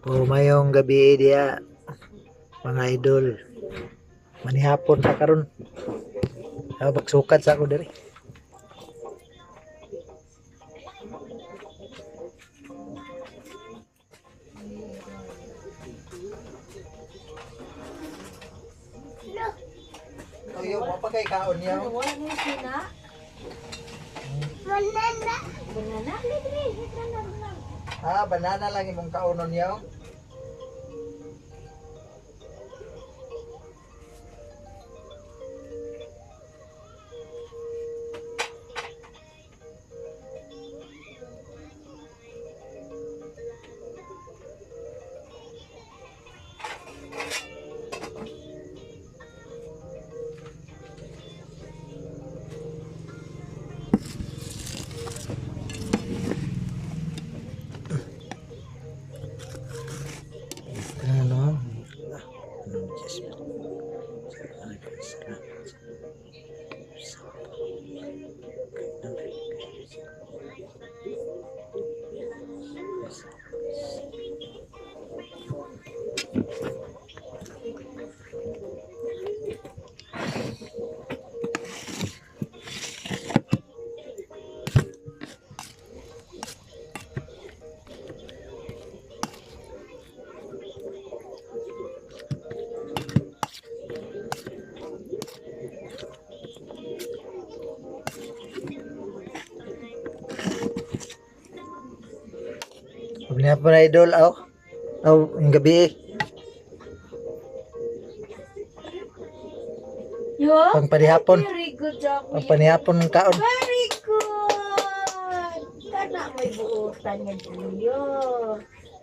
O mayong gabi dia mga idol. Manihapon sa karon. Bagsukat sa ako diri. Toyo mo pa kay kaon niya. Wala na yung sina. Banana. Banana. Banana lang imong kaonon niya. Ano? Huwag niya po na idol, yung gabi Yo. pangpanihapon. Very good job. Pangpanihapon ng kaon. Very good. Kana may buutan niya Julio.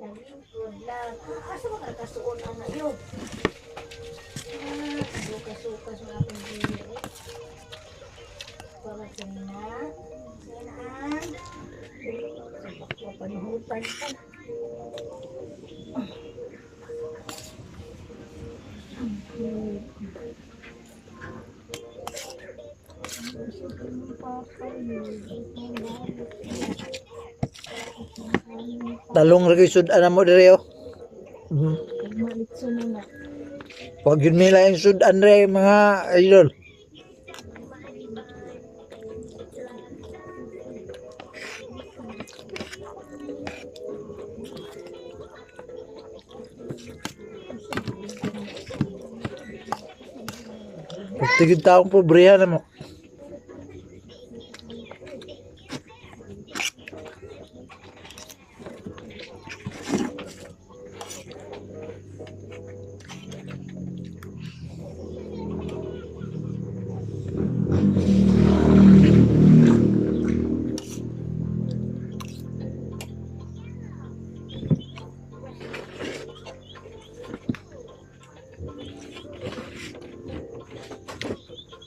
Very good lang. Asa ba kasuon anak yo? Suka-suka sa akong Julio. Para sa na. Sanaan. Panuhutan ka. Talong lagi sudan mo diri oh. Malitso na na. Huwag yun nila yung sudan re mga idol. Tigid taong pobriya na mo.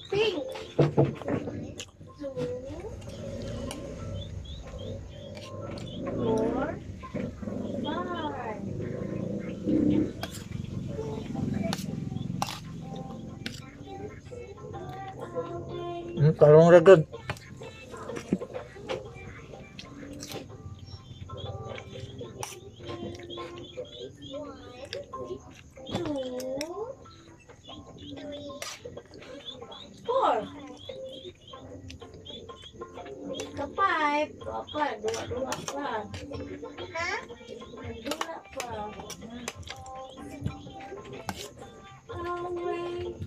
Pink. Talong ragod. Kapay, dua-dua pa. Ha? Dua pa. Away.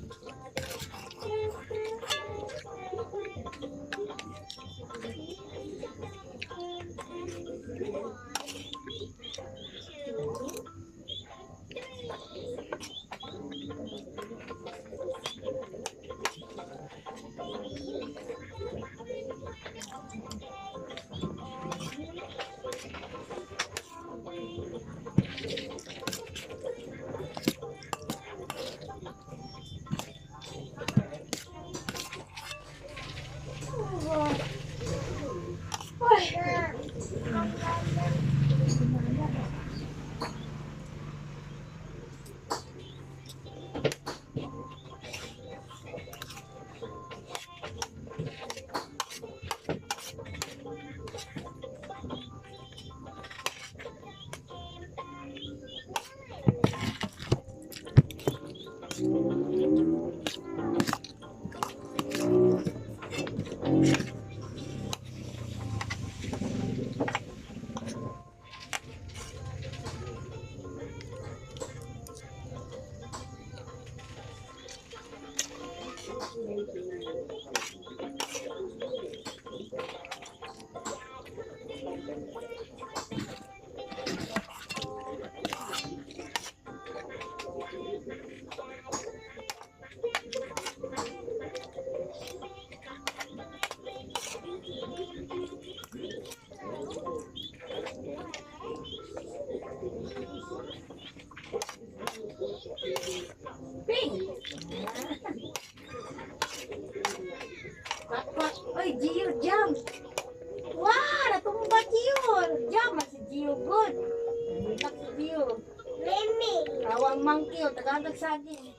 monkey, o, tagagag saging.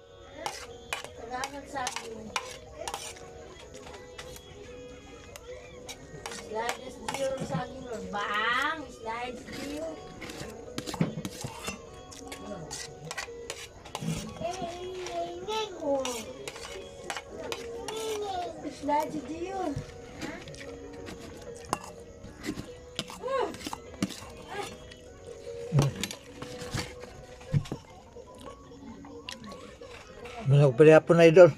Tagagag saging. Slide sa Dio ng saging, Lord. Bang! Slide sa Dio. Slide sa Dio. Minog pa hapon na idol.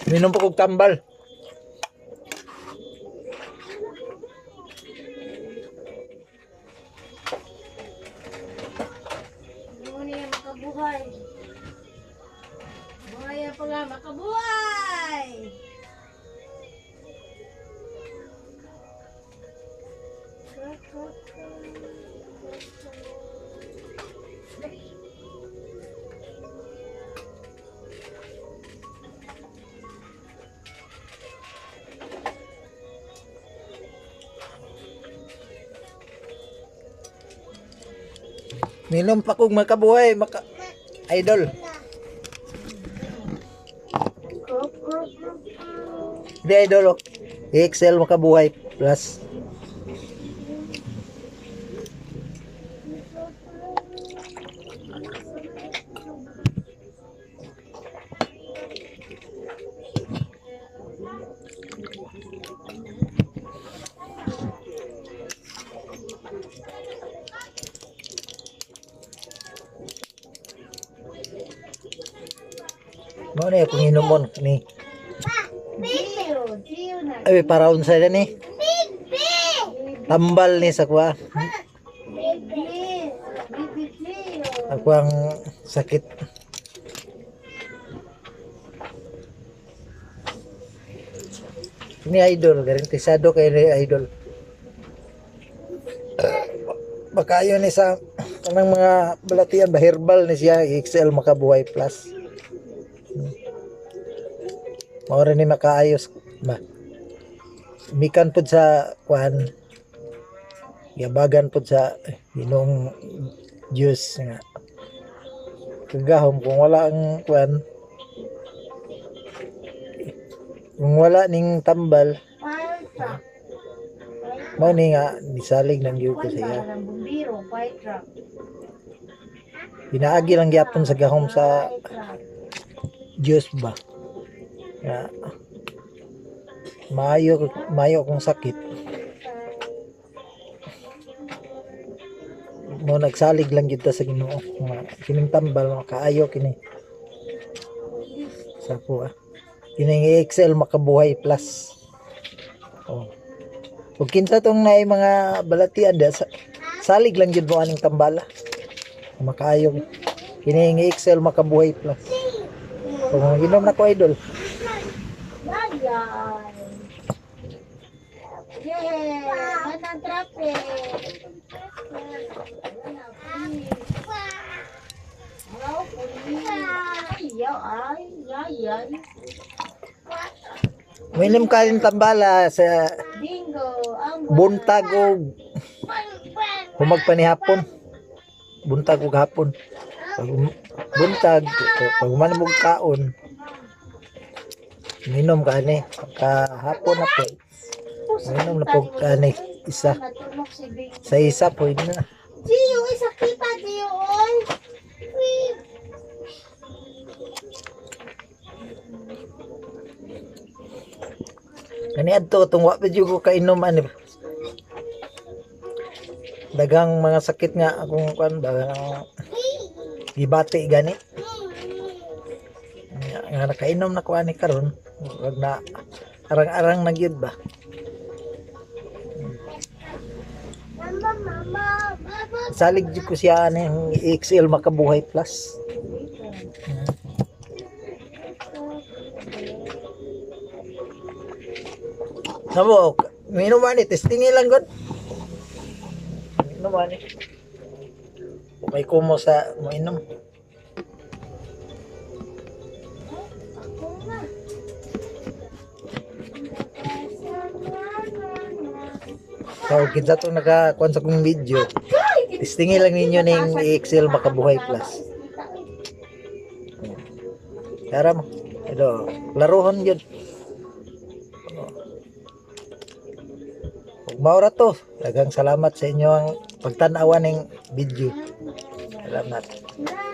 Minom pa kog tambal. Hindi mo niya makabuhay. Buhay pa nga, makabuhay! Minom pa kog makabuhay, idol. Di idol, oh. XL makabuhay plus. Mo na akong inomon ni. Dio na. Ay para unsa ni? Tambal ni sa kuha. Bibi. Ako ang sakit. Ini idol, garantisado kay ni idol. Baka yun ni sa kanang mga balatian ba herbal ni siya XL makabuhay plus. Maura ni makaayos ba. Mikan pud sa kuan. Yabagan pud sa inong juice nga. Kagahom kung wala ang kuan. Kung wala ning tambal, mao ni nga nisalig ng gyud ko siya. Ng bumbiro, fire truck. Pinaagi lang gyapon sa gahom sa Fire truck. juice ba. Ya. Maayo kung sakit. Mo nagsalig lang gyud ta sa Ginoo. Kining tambal makaayo kini. Sa po Kining XL makabuhay plus. Oh. Ug kinsa tong naay mga balatian da salig lang gyud mo aning tambala. Makaayo kining XL makabuhay plus. Kung inom na ko idol. Ayan. Yay! Manang traffic. Hello, police. Ay. Minim ka rin tambala sa Bingo. Ang buntag o humag pa ni hapon. Buntag o hapon. Buntag, pag manimog kaon, minom ka ni. Hapon na po. Minom na po ka ni. Isa. Natulog si Bingo. Sa isa po na. Gio, isa kita, Gio, oy. Kani adto tong wa pa jud ko kainom ani. Dagang mga sakit nga akong kan dagang gibati gani. Nga nakainom na ko ani karon. Wag na arang-arang na gyud ba. Salig jud ko siya ani XL makabuhay plus. Namo, minom man testing lang gud. Minom man may kumo sa mainom. So, kinsa to naka-kuan sa kong video. Testingin lang ninyo ning XL makabuhay plus. Yara mo. Ito, laruhon yun. Ug maura to. Daghang salamat sa inyo ang pagtan-awan ng video. Salamat. Na,